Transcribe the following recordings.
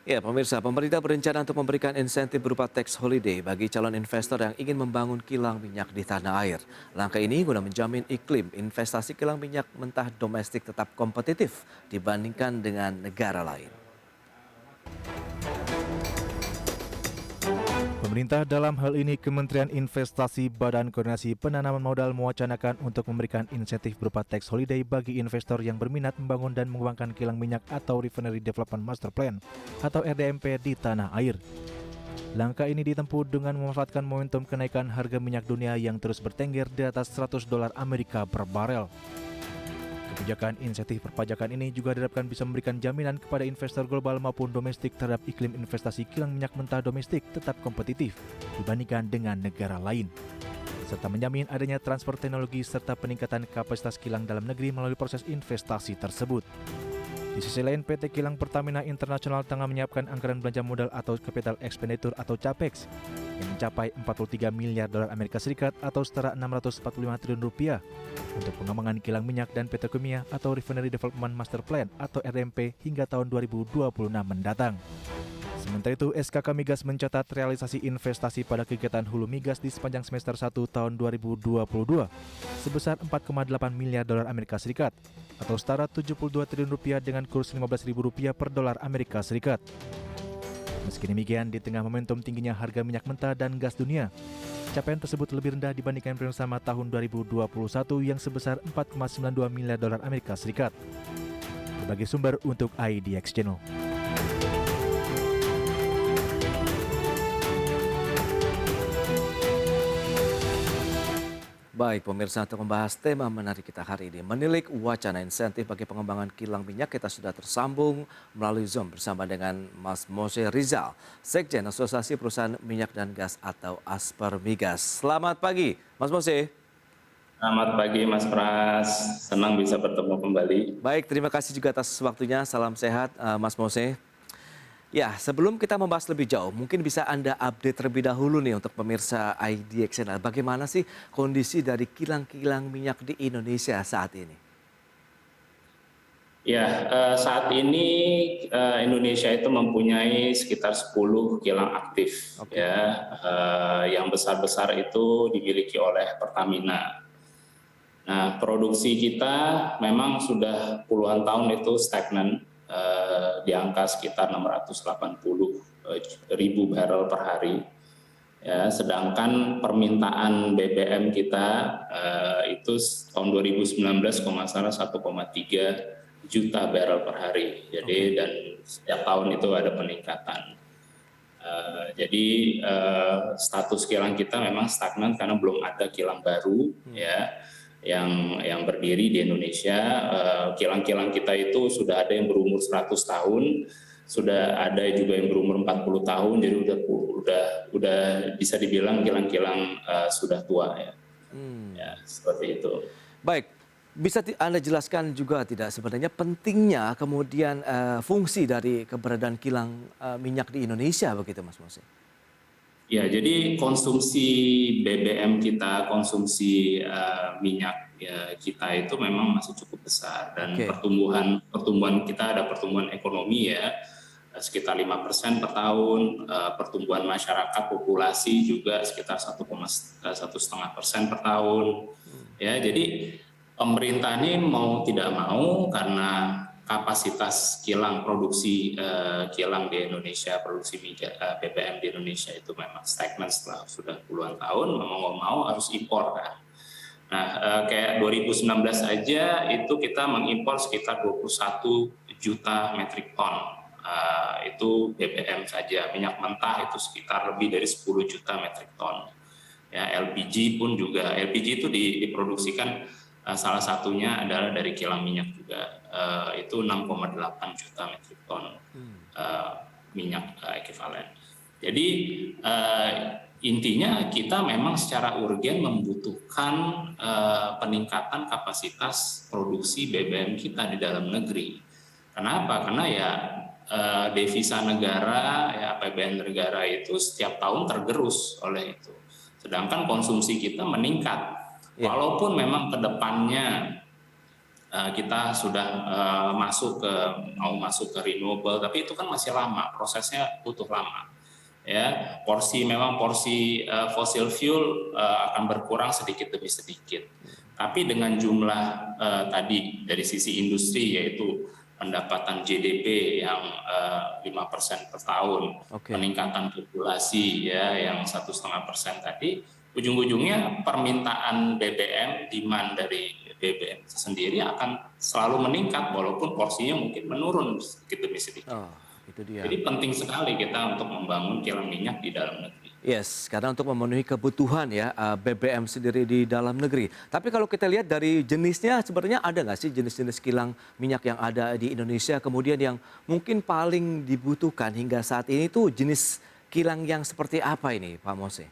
Ya, pemirsa, pemerintah berencana untuk memberikan insentif berupa tax holiday bagi calon investor yang ingin membangun kilang minyak di tanah air. Langkah ini guna menjamin iklim investasi kilang minyak mentah domestik tetap kompetitif dibandingkan dengan negara lain. Pemerintah dalam hal ini Kementerian Investasi Badan Koordinasi Penanaman Modal mewacanakan untuk memberikan insentif berupa tax holiday bagi investor yang berminat membangun dan mengembangkan kilang minyak atau Refinery Development Master Plan atau RDMP di tanah air. Langkah ini ditempuh dengan memanfaatkan momentum kenaikan harga minyak dunia yang terus bertengger di atas $100 Amerika per barel. Kebijakan insentif perpajakan ini juga diharapkan bisa memberikan jaminan kepada investor global maupun domestik terhadap iklim investasi kilang minyak mentah domestik tetap kompetitif dibandingkan dengan negara lain, serta menjamin adanya transfer teknologi serta peningkatan kapasitas kilang dalam negeri melalui proses investasi tersebut. Di sisi lain, PT Kilang Pertamina Internasional tengah menyiapkan anggaran belanja modal atau capital expenditure atau CAPEX yang mencapai $43 miliar Amerika Serikat atau setara 645 triliun rupiah untuk pengembangan kilang minyak dan petrokimia atau Refinery Development Master Plan atau RDMP hingga tahun 2026 mendatang. Sementara itu, SKK Migas mencatat realisasi investasi pada kegiatan hulu migas di sepanjang semester 1 tahun 2022 sebesar $4,8 miliar Amerika Serikat atau setara 72 triliun rupiah dengan kurs Rp15.000 per dolar Amerika Serikat. Meski demikian, di tengah momentum tingginya harga minyak mentah dan gas dunia, capaian tersebut lebih rendah dibandingkan periode sama tahun 2021 yang sebesar $4,92 miliar Amerika Serikat. Berbagai sumber untuk IDX Channel. Baik, pemirsa, untuk membahas tema menarik kita hari ini, menilik wacana insentif bagi pengembangan kilang minyak, kita sudah tersambung melalui Zoom bersama dengan Mas Mose Rizal, Sekjen Asosiasi Perusahaan Minyak dan Gas atau Aspermigas. Selamat pagi, Mas Mose. Selamat pagi Mas Pras, senang bisa bertemu kembali. Baik, terima kasih juga atas waktunya. Salam sehat, Mas Mose. Ya, sebelum kita membahas lebih jauh, mungkin bisa Anda update terlebih dahulu nih untuk pemirsa IDX Channel. Bagaimana sih kondisi dari kilang-kilang minyak di Indonesia saat ini? Ya, saat ini Indonesia itu mempunyai sekitar 10 kilang aktif. Oke. Ya, yang besar-besar itu dimiliki oleh Pertamina. Nah, produksi kita memang sudah puluhan tahun itu stagnan, di angka sekitar 680 ribu barrel per hari. Ya, sedangkan permintaan BBM kita itu tahun 2019 kalau nggak salah 1,3 juta barrel per hari. Jadi dan setiap tahun itu ada peningkatan. Jadi status kilang kita memang stagnan karena belum ada kilang baru ya yang berdiri di Indonesia. Kilang-kilang kita itu sudah ada yang berumur 100 tahun, sudah ada juga yang berumur 40 tahun, jadi udah bisa dibilang kilang-kilang sudah tua ya. Ya, seperti itu. Baik, bisa Anda jelaskan juga tidak sebenarnya pentingnya kemudian fungsi dari keberadaan kilang minyak di Indonesia begitu, Mas Mose? Ya, jadi konsumsi BBM kita, konsumsi minyak ya, kita itu memang masih cukup besar dan pertumbuhan kita ada pertumbuhan ekonomi ya sekitar 5% per tahun, pertumbuhan masyarakat populasi juga sekitar 1,5% per tahun. Ya, jadi pemerintah ini mau tidak mau karena kapasitas kilang produksi kilang di Indonesia, produksi BBM di Indonesia itu memang stagnan setelah sudah puluhan tahun, mau nggak mau harus impor kan. Nah, kayak 2019 aja itu kita mengimpor sekitar 21 juta metrik ton. Itu BBM saja, minyak mentah itu sekitar lebih dari 10 juta metrik ton. Ya, LPG pun juga, LPG itu diproduksikan salah satunya adalah dari kilang minyak juga, itu 6,8 juta metrik ton minyak ekivalen. Jadi intinya kita memang secara urgen membutuhkan peningkatan kapasitas produksi BBM kita di dalam negeri. Kenapa? Karena ya devisa negara, ya APBN negara itu setiap tahun tergerus oleh itu. Sedangkan konsumsi kita meningkat. Walaupun memang ke depannya kita sudah mau masuk ke renewable, tapi itu kan masih lama, prosesnya butuh lama. Ya, porsi fossil fuel akan berkurang sedikit demi sedikit. Tapi dengan jumlah tadi dari sisi industri, yaitu pendapatan GDP yang 5% per tahun, peningkatan populasi ya yang 1,5% tadi, ujung-ujungnya permintaan BBM, demand dari BBM sendiri akan selalu meningkat walaupun porsinya mungkin menurun sedikit demi sedikit. Oh, itu dia. Jadi penting sekali kita untuk membangun kilang minyak di dalam negeri. Yes, karena untuk memenuhi kebutuhan ya BBM sendiri di dalam negeri. Tapi kalau kita lihat dari jenisnya, sebenarnya ada nggak sih jenis-jenis kilang minyak yang ada di Indonesia, kemudian yang mungkin paling dibutuhkan hingga saat ini tuh jenis kilang yang seperti apa ini, Pak Mose?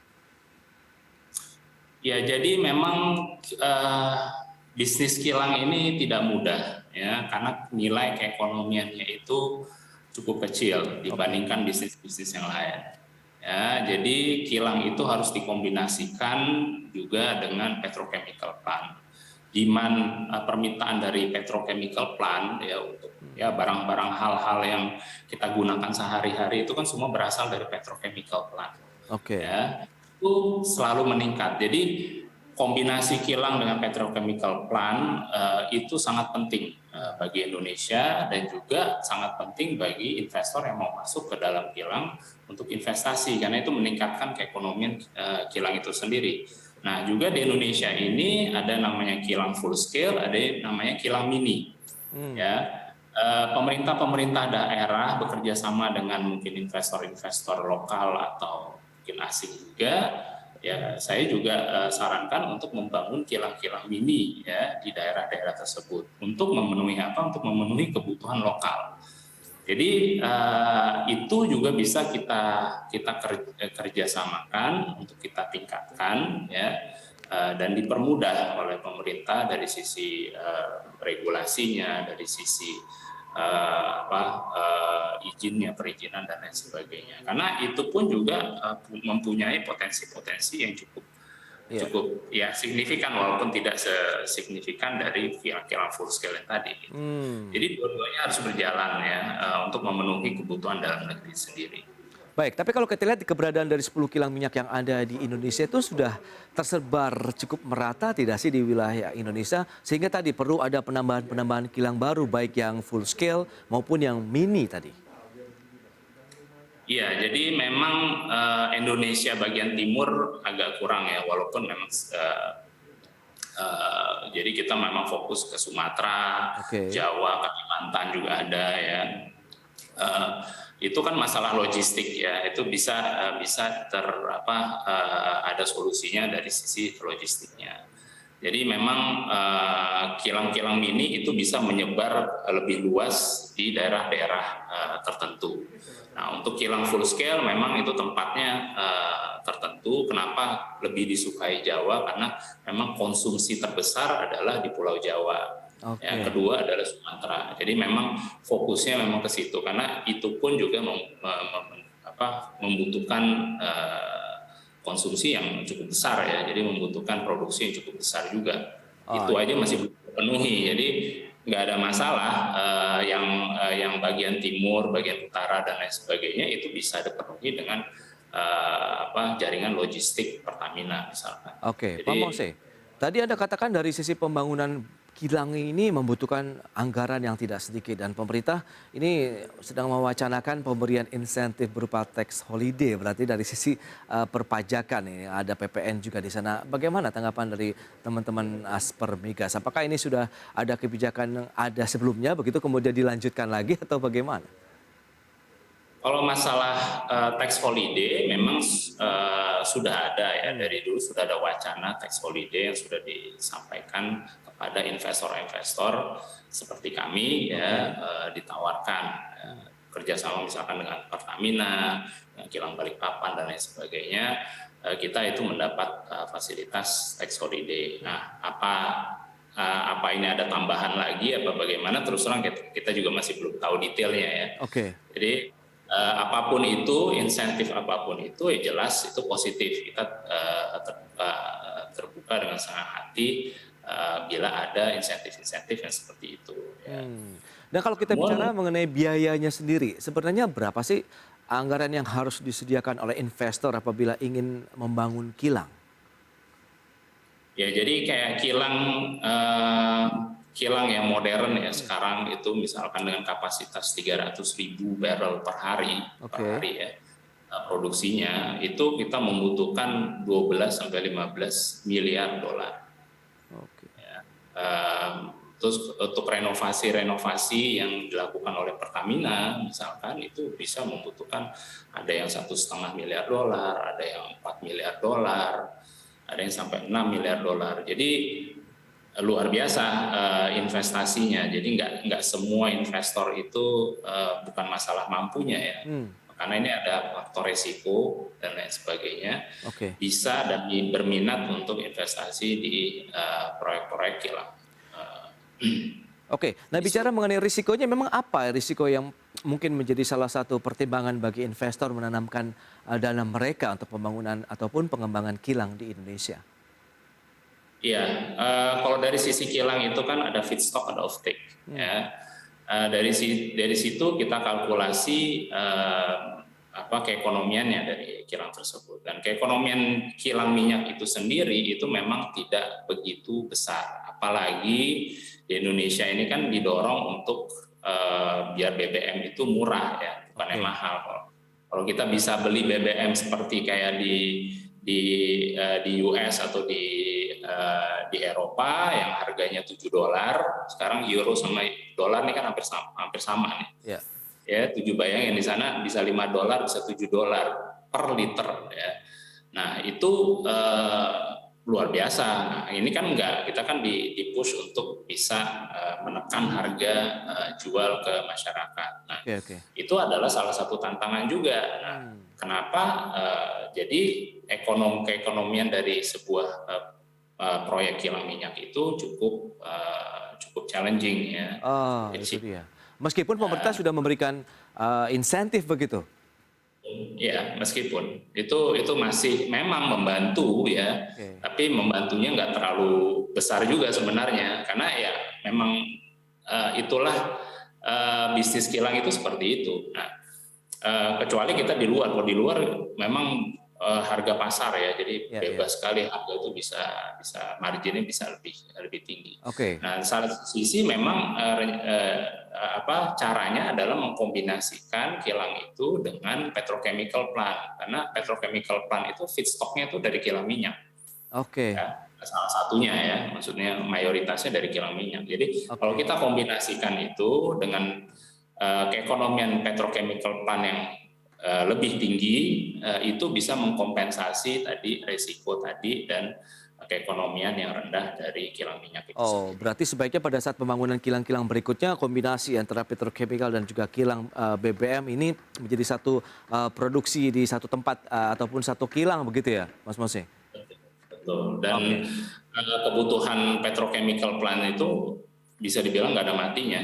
Ya, jadi memang bisnis kilang ini tidak mudah ya, karena nilai keekonomiannya itu cukup kecil dibandingkan bisnis-bisnis yang lain. Ya, jadi kilang itu harus dikombinasikan juga dengan petrochemical plant. Demand permintaan dari petrochemical plant ya untuk ya barang-barang hal-hal yang kita gunakan sehari-hari itu kan semua berasal dari petrochemical plant. Ya, itu selalu meningkat. Jadi kombinasi kilang dengan petrochemical plant itu sangat penting bagi Indonesia dan juga sangat penting bagi investor yang mau masuk ke dalam kilang untuk investasi, karena itu meningkatkan keekonomian kilang itu sendiri. Nah, juga di Indonesia ini ada namanya kilang full scale, ada namanya kilang mini. Ya, pemerintah daerah bekerja sama dengan mungkin investor-investor lokal atau mungkin asing juga. Ya, saya juga sarankan untuk membangun kilang-kilang mini ya di daerah-daerah tersebut untuk memenuhi apa? Untuk memenuhi kebutuhan lokal. Jadi itu juga bisa kita kerjasamakan untuk kita tingkatkan ya dan dipermudah oleh pemerintah dari sisi regulasinya, dari sisi izinnya, perizinan dan lain sebagainya. Karena itu pun juga mempunyai potensi-potensi yang cukup ya signifikan walaupun tidak sesignifikan dari kilang-kilang full scale yang tadi. Jadi dua-duanya harus berjalan ya untuk memenuhi kebutuhan dalam negeri sendiri. Baik, tapi kalau kita lihat keberadaan dari 10 kilang minyak yang ada di Indonesia itu sudah tersebar cukup merata tidak sih di wilayah Indonesia, sehingga tadi perlu ada penambahan kilang baru baik yang full scale maupun yang mini tadi. Iya, jadi memang Indonesia bagian timur agak kurang ya, walaupun memang jadi kita memang fokus ke Sumatera, Jawa, Kalimantan juga ada ya. Itu kan masalah logistik ya, itu bisa ada solusinya dari sisi logistiknya. Jadi memang kilang-kilang mini itu bisa menyebar lebih luas di daerah-daerah tertentu. Nah, untuk kilang full scale memang itu tempatnya tertentu. Kenapa lebih disukai Jawa? Karena memang konsumsi terbesar adalah di Pulau Jawa. Yang kedua adalah Sumatera. Jadi memang fokusnya memang ke situ karena itu pun juga membutuhkan konsumsi yang cukup besar ya. Jadi membutuhkan produksi yang cukup besar juga. Itu aja masih belum terpenuhi. Jadi nggak ada masalah yang bagian timur, bagian utara dan lain sebagainya itu bisa dipenuhi dengan jaringan logistik Pertamina misalkan. Oke, Pak Mose. Tadi Anda katakan dari sisi pembangunan kilang ini membutuhkan anggaran yang tidak sedikit dan pemerintah ini sedang mewacanakan pemberian insentif berupa tax holiday, berarti dari sisi perpajakan ini ada PPN juga di sana. Bagaimana tanggapan dari teman-teman Asper Migas? Apakah ini sudah ada kebijakan yang ada sebelumnya begitu kemudian dilanjutkan lagi atau bagaimana? Kalau masalah tax holiday memang sudah ada ya, dari dulu sudah ada wacana tax holiday yang sudah disampaikan kepada investor-investor seperti kami ya, ditawarkan kerjasama misalkan dengan Pertamina, kilang Balikpapan dan lain sebagainya, kita itu mendapat fasilitas tax holiday. Nah, apa ini ada tambahan lagi apa bagaimana, terus terang kita juga masih belum tahu detailnya ya. Jadi apapun itu, insentif apapun itu ya jelas itu positif. Kita terbuka dengan senang hati bila ada insentif-insentif yang seperti itu. Ya. Dan kalau kita bicara mengenai biayanya sendiri, sebenarnya berapa sih anggaran yang harus disediakan oleh investor apabila ingin membangun kilang? Ya, jadi kayak kilang yang modern ya sekarang itu misalkan dengan kapasitas 300.000 barrel per hari ya produksinya, itu kita membutuhkan 12 sampai 15 miliar dolar. Ya. Terus untuk renovasi yang dilakukan oleh Pertamina misalkan itu bisa membutuhkan ada yang 1,5 miliar dolar, ada yang 4 miliar dolar, ada yang sampai 6 miliar dolar. Jadi luar biasa investasinya. Jadi nggak semua investor itu bukan masalah mampunya ya. Karena ini ada faktor resiko dan lain sebagainya. Bisa dan berminat untuk investasi di proyek-proyek kilang. Oke, nah bicara mengenai risikonya, memang apa risiko yang mungkin menjadi salah satu pertimbangan bagi investor menanamkan dana mereka untuk pembangunan ataupun pengembangan kilang di Indonesia? Iya, kalau dari sisi kilang itu kan ada feedstock, ada offtake. Ya. Dari situ kita kalkulasi keekonomiannya dari kilang tersebut. Dan keekonomian kilang minyak itu sendiri itu memang tidak begitu besar, apalagi di Indonesia ini kan didorong untuk biar BBM itu murah ya, bukan yang mahal. Kalau kita bisa beli BBM seperti kayak di US atau di Eropa yang harganya $7, sekarang euro sama dolar ini kan hampir sama nih. Ya, 7 bayangin di sana bisa $5, bisa $7 per liter ya. Nah, itu luar biasa. Nah, ini kan enggak, kita kan di-push untuk bisa menekan harga jual ke masyarakat. Nah, itu adalah salah satu tantangan juga. Nah, kenapa? Jadi keekonomian dari sebuah proyek kilang minyak itu cukup challenging ya. Itu dia. Meskipun pemerintah sudah memberikan insentif begitu. Ya, meskipun itu masih memang membantu ya, tapi membantunya nggak terlalu besar juga sebenarnya, karena ya memang itulah bisnis kilang itu seperti itu. Nah, kecuali kita di luar, kalau di luar memang harga pasar ya, jadi bebas sekali harga itu bisa marginnya bisa lebih tinggi. Nah, salah satu sisi memang caranya adalah mengkombinasikan kilang itu dengan petrochemical plant, karena petrochemical plant itu feedstocknya itu dari kilang minyak. Ya, salah satunya ya, maksudnya mayoritasnya dari kilang minyak. Jadi kalau kita kombinasikan itu dengan keekonomian petrochemical plant yang lebih tinggi, itu bisa mengkompensasi tadi resiko tadi dan keekonomian yang rendah dari kilang minyak itu sendiri. Berarti sebaiknya pada saat pembangunan kilang-kilang berikutnya kombinasi antara petrochemical dan juga kilang BBM ini menjadi satu produksi di satu tempat ataupun satu kilang begitu ya, Mas Mose? Betul. Dan kebutuhan petrochemical plant itu bisa dibilang nggak ada matinya.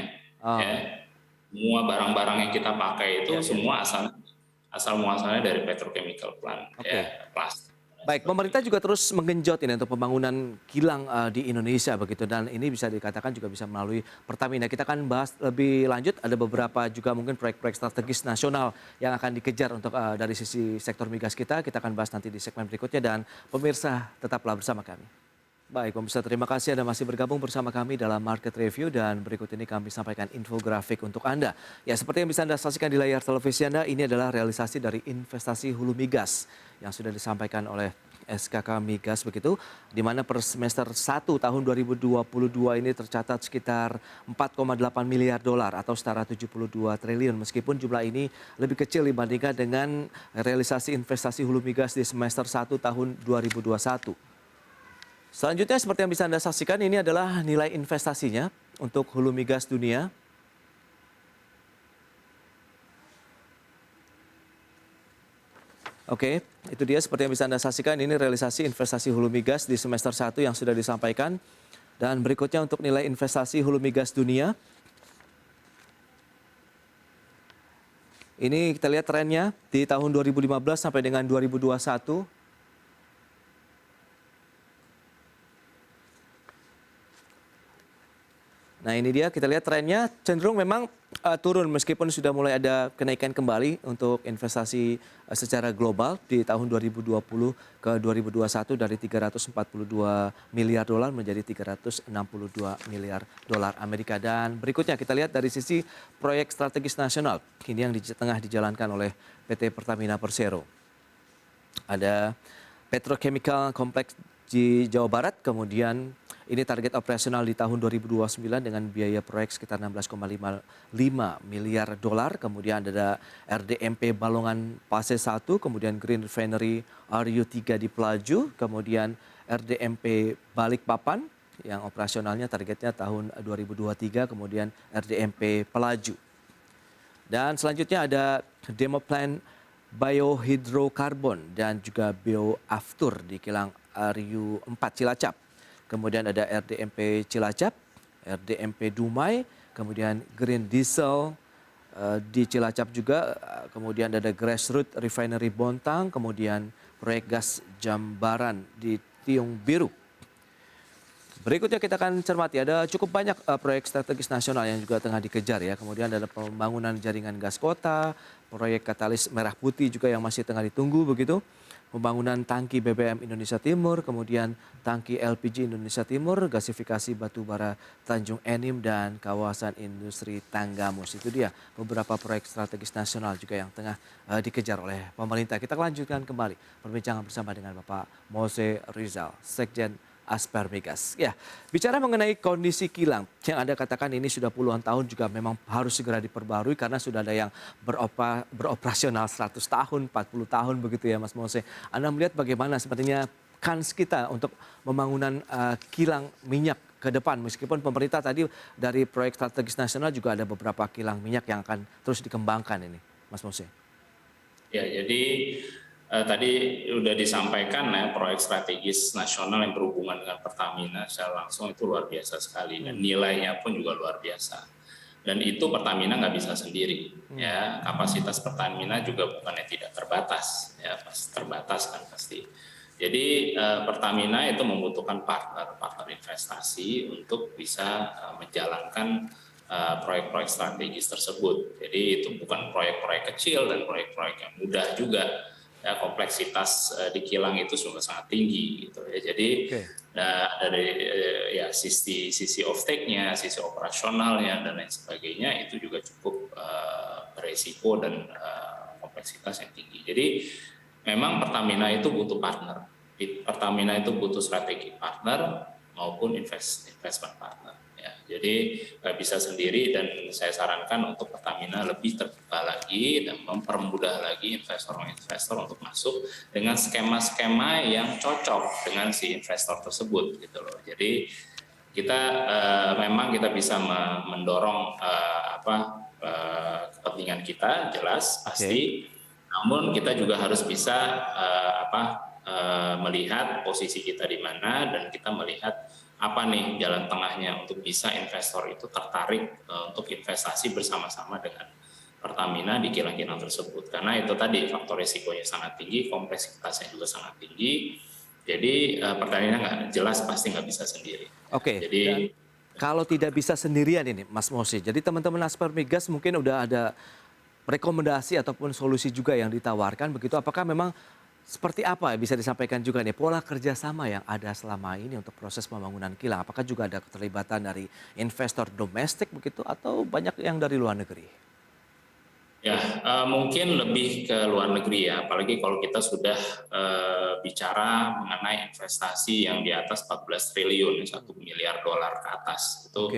Ya. Semua barang-barang yang kita pakai itu semua asal muasalnya dari petrochemical plant. Ya, plastik. Baik, pemerintah juga terus menggenjot ini untuk pembangunan kilang di Indonesia begitu, dan ini bisa dikatakan juga bisa melalui Pertamina. Kita akan bahas lebih lanjut, ada beberapa juga mungkin proyek-proyek strategis nasional yang akan dikejar untuk dari sisi sektor migas kita. Kita akan bahas nanti di segmen berikutnya, dan pemirsa tetaplah bersama kami. Baik, pemirsa, terima kasih Anda masih bergabung bersama kami dalam Market Review, dan berikut ini kami sampaikan infografik untuk Anda. Ya, seperti yang bisa Anda saksikan di layar televisi Anda, ini adalah realisasi dari investasi hulu migas yang sudah disampaikan oleh SKK Migas begitu, di mana per semester 1 tahun 2022 ini tercatat sekitar 4,8 miliar dolar atau setara 72 triliun, meskipun jumlah ini lebih kecil dibandingkan dengan realisasi investasi hulu migas di semester 1 tahun 2021. Selanjutnya seperti yang bisa Anda saksikan, ini adalah nilai investasinya untuk hulu migas dunia. Oke, itu dia seperti yang bisa Anda saksikan, ini realisasi investasi hulu migas di semester 1 yang sudah disampaikan. Dan berikutnya untuk nilai investasi hulu migas dunia. Ini kita lihat trennya di tahun 2015 sampai dengan 2021. Nah ini dia, kita lihat trennya cenderung memang turun meskipun sudah mulai ada kenaikan kembali untuk investasi secara global di tahun 2020 ke 2021 dari 342 miliar dolar menjadi 362 miliar dolar Amerika. Dan berikutnya kita lihat dari sisi proyek strategis nasional ini yang tengah dijalankan oleh PT Pertamina Persero. Ada Petrochemical Complex di Jawa Barat, kemudian ini target operasional di tahun 2029 dengan biaya proyek sekitar 16,55 miliar dolar. Kemudian ada RDMP Balongan Fase 1, kemudian Green Refinery RU3 di Pelaju, kemudian RDMP Balikpapan yang operasionalnya targetnya tahun 2023, kemudian RDMP Pelaju. Dan selanjutnya ada demo plan biohidrokarbon dan juga bioaftur di kilang RU4 Cilacap. Kemudian ada RDMP Cilacap, RDMP Dumai, kemudian Green Diesel di Cilacap juga, kemudian ada Grassroots Refinery Bontang, kemudian proyek gas Jambaran di Tiung Biru. Berikutnya kita akan cermati, ada cukup banyak proyek strategis nasional yang juga tengah dikejar ya. Kemudian ada pembangunan jaringan gas kota, proyek katalis merah putih juga yang masih tengah ditunggu begitu. Pembangunan tangki BBM Indonesia Timur, kemudian tangki LPG Indonesia Timur, gasifikasi batubara Tanjung Enim, dan kawasan industri Tanggamus. Itu dia beberapa proyek strategis nasional juga yang tengah dikejar oleh pemerintah. Kita lanjutkan kembali perbincangan bersama dengan Bapak Mose Rizal, Sekjen Aspermigas. Ya, bicara mengenai kondisi kilang yang Anda katakan ini sudah puluhan tahun juga memang harus segera diperbarui karena sudah ada yang beroperasional 100 tahun, 40 tahun begitu ya Mas Mose. Anda melihat bagaimana sepertinya kans kita untuk pembangunan kilang minyak ke depan, meskipun pemerintah tadi dari proyek strategis nasional juga ada beberapa kilang minyak yang akan terus dikembangkan ini, Mas Mose. Ya, jadi tadi sudah disampaikan ya, proyek strategis nasional yang berhubungan dengan Pertamina secara langsung itu luar biasa sekali dan nilainya pun juga luar biasa. Dan itu Pertamina nggak bisa sendiri. Ya, kapasitas Pertamina juga bukannya tidak terbatas, ya terbatas kan pasti. Jadi Pertamina itu membutuhkan partner investasi untuk bisa menjalankan proyek-proyek strategis tersebut. Jadi itu bukan proyek-proyek kecil dan proyek-proyek yang mudah juga. Ya, kompleksitas di kilang itu sudah sangat tinggi gitu ya. Jadi dari ya sisi offtake-nya, sisi operasionalnya dan lain sebagainya itu juga cukup beresiko dan kompleksitas yang tinggi. Jadi memang Pertamina itu butuh partner. Pertamina itu butuh strategi partner maupun investment partner. Ya, jadi nggak bisa sendiri dan saya sarankan untuk Pertamina lebih terbuka lagi dan mempermudah lagi investor-investor untuk masuk dengan skema-skema yang cocok dengan si investor tersebut gitu loh. Jadi kita memang kita bisa mendorong kepentingan kita jelas pasti, namun kita juga harus bisa melihat posisi kita di mana dan kita melihat apa nih jalan tengahnya untuk bisa investor itu tertarik untuk investasi bersama-sama dengan Pertamina di kilang-kilang tersebut. Karena itu tadi faktor risikonya sangat tinggi, kompleksitasnya juga sangat tinggi. Jadi Pertamina jelas pasti nggak bisa sendiri. Oke. Jadi kalau tidak bisa sendirian ini Mas Mose, jadi teman-teman Aspermigas mungkin udah ada rekomendasi ataupun solusi juga yang ditawarkan begitu. Apakah memang seperti apa bisa disampaikan juga nih pola kerjasama yang ada selama ini untuk proses pembangunan kilang? Apakah juga ada keterlibatan dari investor domestik begitu atau banyak yang dari luar negeri? Ya, mungkin lebih ke luar negeri ya, apalagi kalau kita sudah bicara mengenai investasi yang di atas 14 triliun, 1 miliar dolar ke atas. Itu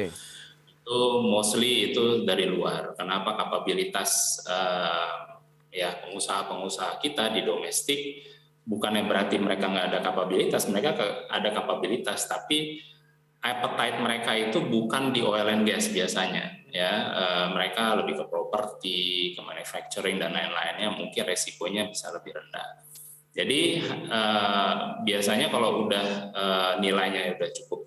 mostly itu dari luar. Kenapa? Kapabilitas ya pengusaha-pengusaha kita di domestik bukannya berarti mereka nggak ada kapabilitas, mereka ada kapabilitas, tapi appetite mereka itu bukan di oil and gas biasanya, ya mereka lebih ke properti, ke manufacturing dan lain-lainnya, mungkin resikonya bisa lebih rendah. Jadi biasanya kalau udah nilainya udah cukup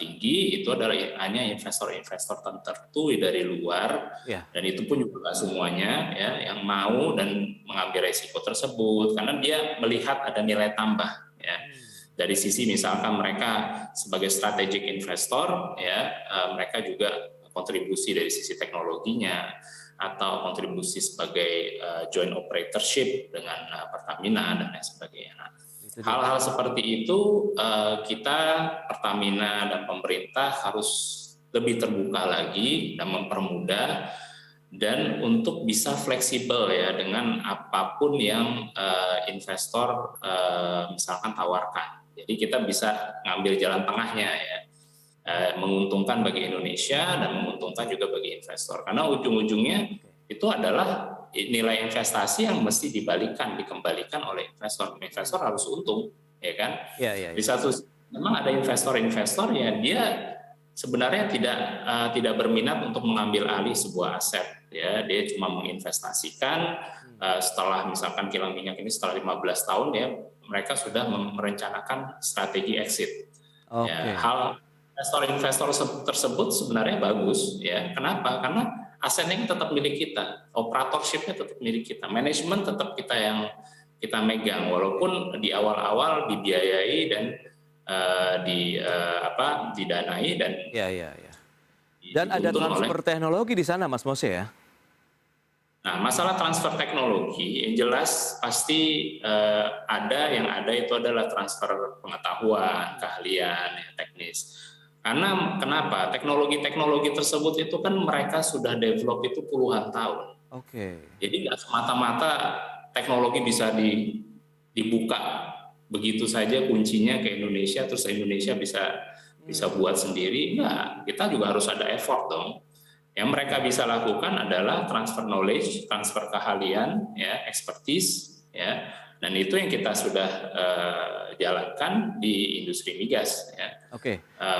tinggi, itu adalah hanya investor-investor tertentu dari luar, dan itu pun juga nggak semuanya ya yang mau dan mengambil resiko tersebut karena dia melihat ada nilai tambah ya. dari sisi misalkan mereka sebagai strategic investor, ya mereka juga kontribusi dari sisi teknologinya atau kontribusi sebagai joint operatorship dengan Pertamina dan lain sebagainya. Nah, hal-hal seperti itu kita Pertamina dan pemerintah harus lebih terbuka lagi dan mempermudah dan untuk bisa fleksibel ya dengan apapun yang investor misalkan tawarkan. Jadi kita bisa ngambil jalan tengahnya ya, menguntungkan bagi Indonesia dan menguntungkan juga bagi investor. Karena ujung-ujungnya itu adalah nilai investasi yang mesti dikembalikan oleh investor. Investor harus untung, ya kan? Di satu memang ada investor-investor ya dia sebenarnya tidak berminat untuk mengambil alih sebuah aset, ya dia cuma menginvestasikan setelah misalkan kilang minyak ini setelah 15 tahun ya mereka sudah merencanakan strategi exit. Ya, hal investor-investor tersebut sebenarnya bagus, ya. Kenapa? Karena asetnya tetap milik kita, operatorship-nya tetap milik kita, manajemen tetap kita yang kita megang, walaupun di awal-awal dibiayai dan didanai dan dan ada transfer teknologi di sana, Mas Mose ya. Nah, masalah transfer teknologi yang jelas pasti ada itu adalah transfer pengetahuan, keahlian, ya, teknis. Karena kenapa? Teknologi-teknologi tersebut itu kan mereka sudah develop itu puluhan tahun. Jadi nggak semata-mata teknologi bisa dibuka begitu saja kuncinya ke Indonesia, terus Indonesia bisa buat sendiri. Enggak, kita juga harus ada effort dong. Yang mereka bisa lakukan adalah transfer knowledge, transfer keahlian, ya, expertise, ya, dan itu yang kita sudah jalankan di industri migas. Ya.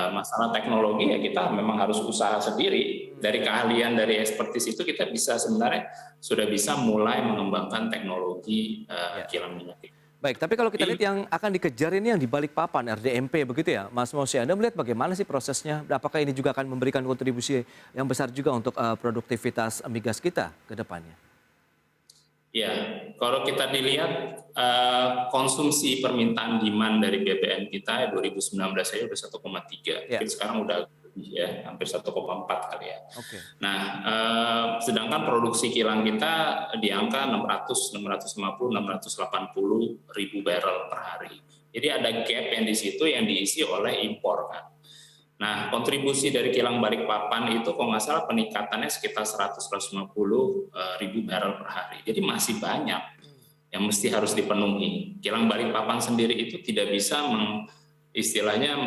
Masalah teknologi ya kita memang harus usaha sendiri. Dari keahlian, dari expertise itu kita bisa sebenarnya sudah bisa mulai mengembangkan teknologi kilang minyak. Baik, tapi kalau kita lihat yang akan dikejar ini yang di Balikpapan, RDMP begitu ya, Mas Mose. Anda melihat bagaimana sih prosesnya? Apakah ini juga akan memberikan kontribusi yang besar juga untuk produktivitas migas kita ke depannya? Ya, kalau kita dilihat konsumsi permintaan demand dari BBM kita 2019 saja udah 1,3, mungkin sekarang udah lebih ya, hampir 1,4 kali ya. Nah, sedangkan produksi kilang kita di angka 650-680 ribu barrel per hari. Jadi ada gap yang di situ yang diisi oleh impor kan. Nah, kontribusi dari kilang Balikpapan itu kalau nggak salah peningkatannya sekitar 100-150 ribu barrel per hari. Jadi masih banyak yang mesti harus dipenuhi. Kilang Balikpapan sendiri itu tidak bisa istilahnya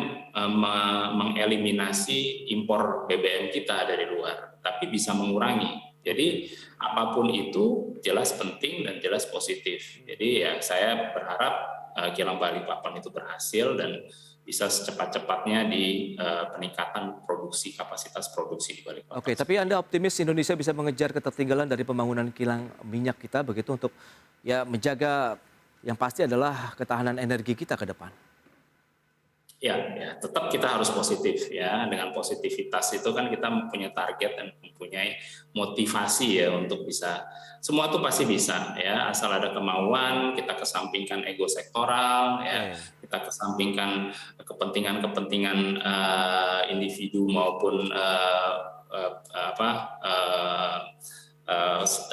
mengeliminasi impor BBM kita dari luar, tapi bisa mengurangi. Jadi apapun itu jelas penting dan jelas positif. Jadi ya saya berharap kilang Balikpapan itu berhasil dan bisa secepat-cepatnya di peningkatan produksi, kapasitas produksi di Balikpapan. Tapi Anda optimis Indonesia bisa mengejar ketertinggalan dari pembangunan kilang minyak kita begitu untuk ya menjaga yang pasti adalah ketahanan energi kita ke depan? Ya, tetap kita harus positif ya. Dengan positivitas itu kan kita mempunyai target dan mempunyai motivasi ya untuk bisa. Semua itu pasti bisa ya, asal ada kemauan, kita kesampingkan ego sektoral ya, kita kesampingkan kepentingan-kepentingan individu maupun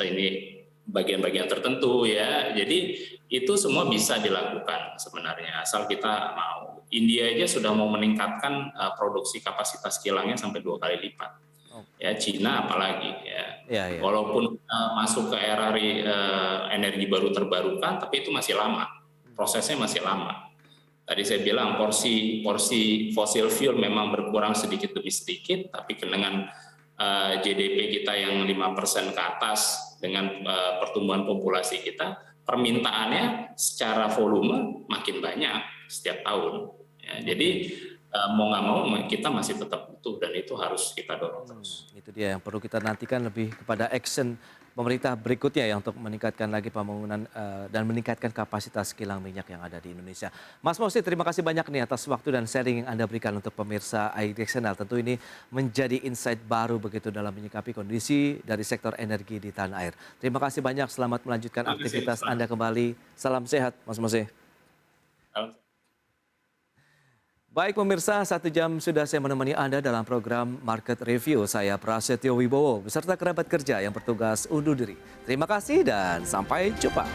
ini bagian-bagian tertentu ya. Jadi itu semua bisa dilakukan sebenarnya asal kita mau. India aja sudah mau meningkatkan produksi kapasitas kilangnya sampai 2 kali lipat. Ya, Cina apalagi ya. Walaupun masuk ke era energi baru terbarukan, tapi itu masih lama. Prosesnya masih lama. Tadi saya bilang porsi fossil fuel memang berkurang sedikit demi sedikit, tapi dengan GDP kita yang 5% ke atas dengan pertumbuhan populasi kita, permintaannya secara volume makin banyak setiap tahun. Ya, jadi mau nggak mau kita masih tetap butuh dan itu harus kita dorong terus. Itu dia yang perlu kita nantikan lebih kepada action pemerintah berikutnya ya untuk meningkatkan lagi pembangunan dan meningkatkan kapasitas kilang minyak yang ada di Indonesia. Mas Mose, terima kasih banyak nih atas waktu dan sharing yang Anda berikan untuk pemirsa iDirectional. Tentu ini menjadi insight baru begitu dalam menyikapi kondisi dari sektor energi di tanah air. Terima kasih banyak, selamat melanjutkan aktivitas Anda kembali. Salam sehat, Mas Mose. Baik pemirsa, 1 jam sudah saya menemani Anda dalam program Market Review. Saya Prasetyo Wibowo beserta kerabat kerja yang bertugas undur diri. Terima kasih dan sampai jumpa.